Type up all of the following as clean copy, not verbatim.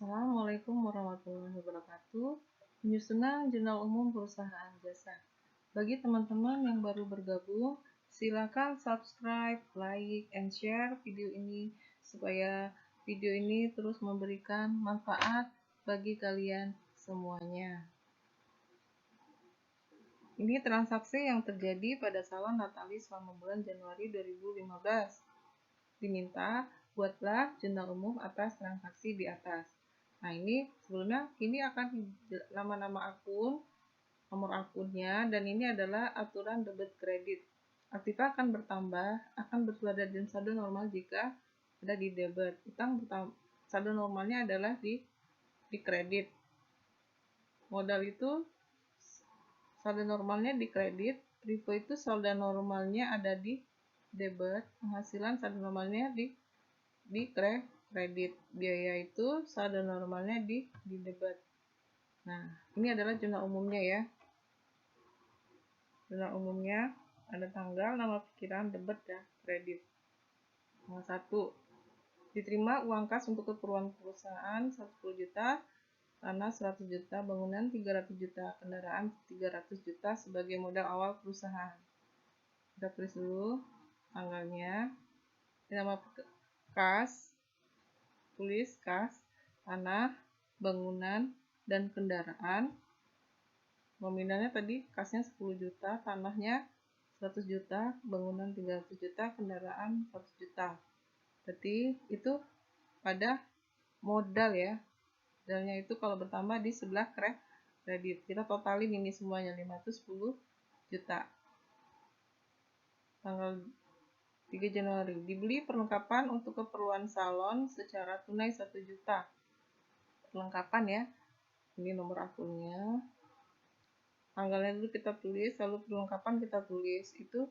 Assalamualaikum warahmatullahi wabarakatuh. Penyusunan Jurnal Umum Perusahaan Jasa. Bagi teman-teman yang baru bergabung, silakan subscribe, like, and share video ini supaya video ini terus memberikan manfaat bagi kalian semuanya. Ini transaksi yang terjadi pada salon Natali selama bulan Januari 2015. Diminta buatlah jurnal umum atas transaksi di atas. Nah, ini sebelumnya ini akan nama-nama akun, nomor akunnya, dan ini adalah aturan debit kredit. Aktiva akan bertambah, akan berada di saldo normal jika ada di debit. Utang saldo normalnya adalah di kredit. Modal itu saldo normalnya di kredit, repo itu saldo normalnya ada di debit, penghasilan saldo normalnya di kredit, biaya itu saldo normalnya di debit. Nah, ini adalah jurnal umumnya ya. Jurnal umumnya ada tanggal, nama pikiran, debit dan kredit. Nomor 1. Diterima uang kas untuk keperluan perusahaan 10 juta, tanah 100 juta, bangunan 300 juta, kendaraan 300 juta sebagai modal awal perusahaan. Kita tulis dulu tanggalnya. Nama kas, tulis kas, tanah, bangunan, dan kendaraan. Nominalnya tadi kasnya 10 juta, tanahnya 100 juta, bangunan 300 juta, kendaraan 100 juta. Berarti itu pada modal ya. Modalnya itu kalau bertambah di sebelah kredit. Kita totalin ini semuanya 510 juta. Tanggal 3 Januari. Dibeli perlengkapan untuk keperluan salon secara tunai 1 juta. Perlengkapan ya. Ini nomor akunnya. Tanggalnya dulu kita tulis, lalu perlengkapan kita tulis. Itu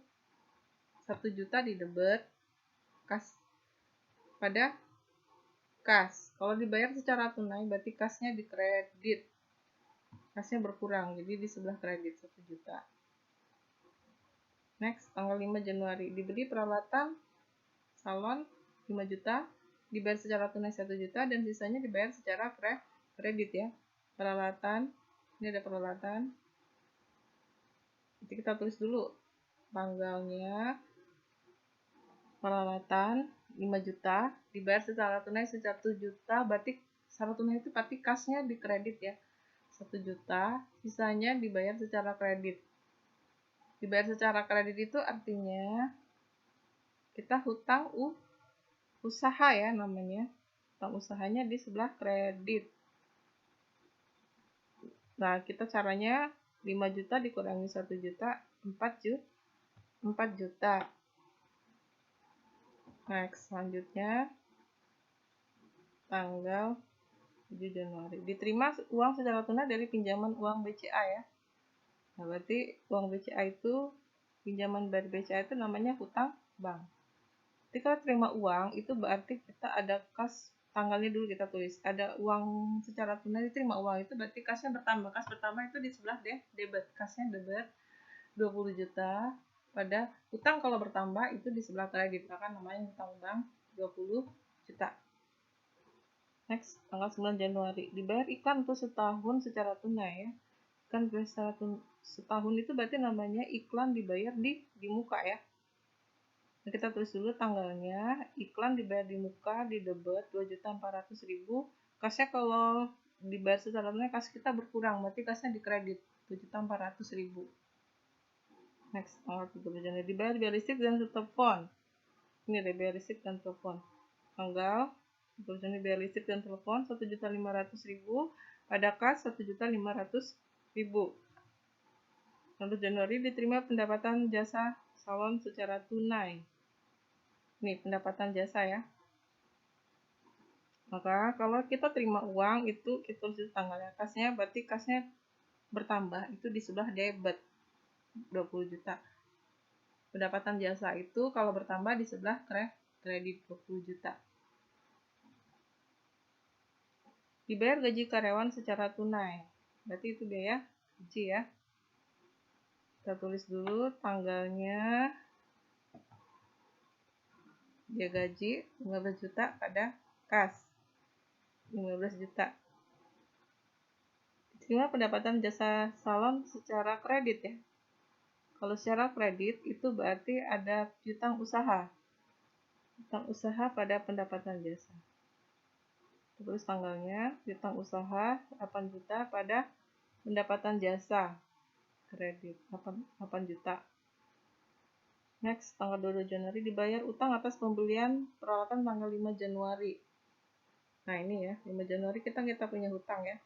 1 juta di debit, kas pada kas. Kalau dibayar secara tunai berarti kasnya di kredit. Kasnya berkurang, jadi di sebelah kredit 1 juta. Next, tanggal 5 Januari. Dibeli peralatan salon 5 juta, dibayar secara tunai 1 juta, dan sisanya dibayar secara kredit ya. Peralatan, ini ada peralatan. Jadi kita tulis dulu tanggalnya. Peralatan 5 juta, dibayar secara tunai 1 juta, berarti secara tunai itu berarti kasnya di kredit ya. 1 juta, sisanya dibayar secara kredit. Dibayar secara kredit itu artinya kita hutang usaha ya namanya. Hutang usahanya di sebelah kredit. Nah, kita caranya 5 juta dikurangi 1 juta, 4 juta. Next, selanjutnya tanggal 7 Januari. Diterima uang secara tunai dari pinjaman uang BCA ya. Nah, berarti uang BCA itu, pinjaman dari BCA itu namanya hutang bank. Ketika terima uang, itu berarti kita ada kas, tanggalnya dulu kita tulis. Ada uang secara tunai diterima uang, itu berarti kasnya bertambah. Kas bertambah itu di sebelah debit. Kasnya debit 20 juta. Pada hutang kalau bertambah itu di sebelah kredit. Maka namanya hutang bank 20 juta. Next, tanggal 9 Januari. Dibayar iklan untuk setahun secara tunai ya. Kan setahun itu berarti namanya iklan dibayar di muka ya. Nah, kita tulis dulu tanggalnya. Iklan dibayar di muka, di debit 2.400.000. Kasnya kalau dibayar secara tunai, kas kita berkurang, berarti kasnya di kredit 2.400.000. Next, tanggal 30 Januari. Dibayar biaya listrik dan telepon. Ini ada biaya listrik dan telepon. Tanggal 30 Januari biaya listrik dan telepon 1.500.000. Pada kas 1.500.000. 1 Januari diterima pendapatan jasa salon secara tunai. Ini pendapatan jasa ya. Maka kalau kita terima uang itu kita tulis tanggalnya, kasnya berarti kasnya bertambah itu di sebelah debit 20 juta. Pendapatan jasa itu kalau bertambah di sebelah kredit 20 juta. Dibayar gaji karyawan secara tunai. Berarti itu biaya gaji ya. Kita tulis dulu tanggalnya. Dia gaji 15 juta pada kas. 15 juta. Diterima pendapatan jasa salon secara kredit ya. Kalau secara kredit itu berarti ada piutang usaha. Piutang usaha pada pendapatan jasa. Terus tanggalnya, piutang usaha 8 juta pada pendapatan jasa kredit 8 juta. Next, tanggal 22 Januari dibayar utang atas pembelian peralatan tanggal 5 Januari. Nah ini ya, 5 Januari kita punya hutang ya.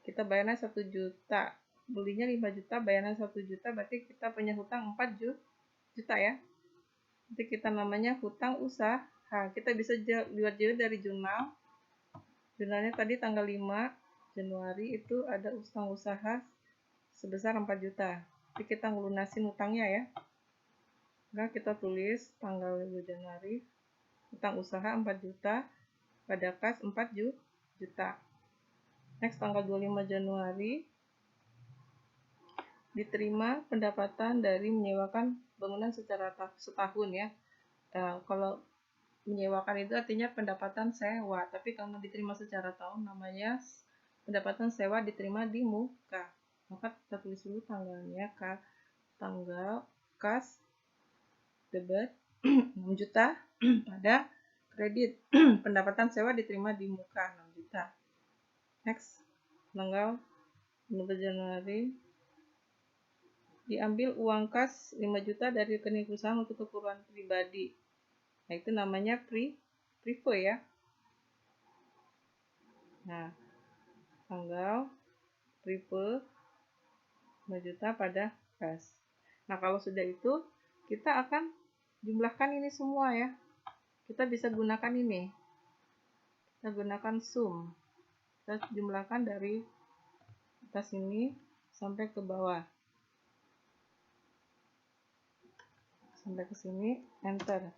Kita bayarnya 1 juta. Belinya 5 juta, bayarnya 1 juta, berarti kita punya hutang 4 juta ya. Nanti kita namanya hutang usaha. Kita bisa lihat juga dari jurnal. Jurnalnya tadi tanggal 5 Januari itu ada hutang usaha sebesar 4 juta. Jadi kita ngelunasin hutangnya ya. Nah, kita tulis tanggal 2 Januari hutang usaha 4 juta pada kas 4 juta. Next, tanggal 25 Januari diterima pendapatan dari menyewakan bangunan secara setahun ya. Kalau menyewakan itu artinya pendapatan sewa, tapi kalau diterima secara tahun namanya pendapatan sewa diterima di muka. Maka kita tulis dulu tanggalnya, tanggal kas debit 6 juta pada kredit pendapatan sewa diterima di muka 6 juta. Next, tanggal 15 Januari diambil uang kas 5 juta dari rekening perusahaan untuk keperluan pribadi. Nah, itu namanya privo ya. Nah, tanggal privo 5 juta pada kas. Nah, kalau sudah itu, kita akan jumlahkan ini semua ya. Kita bisa gunakan ini. Kita gunakan sum. Kita jumlahkan dari atas ini sampai ke bawah. Sampai ke sini, enter.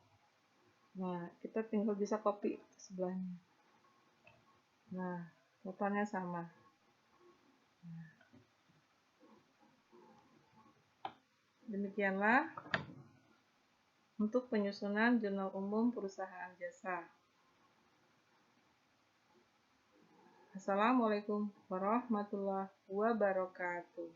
Nah, kita tinggal bisa copy sebelahnya. Nah, totalnya sama. Nah, demikianlah untuk penyusunan jurnal umum perusahaan jasa. Assalamualaikum warahmatullahi wabarakatuh.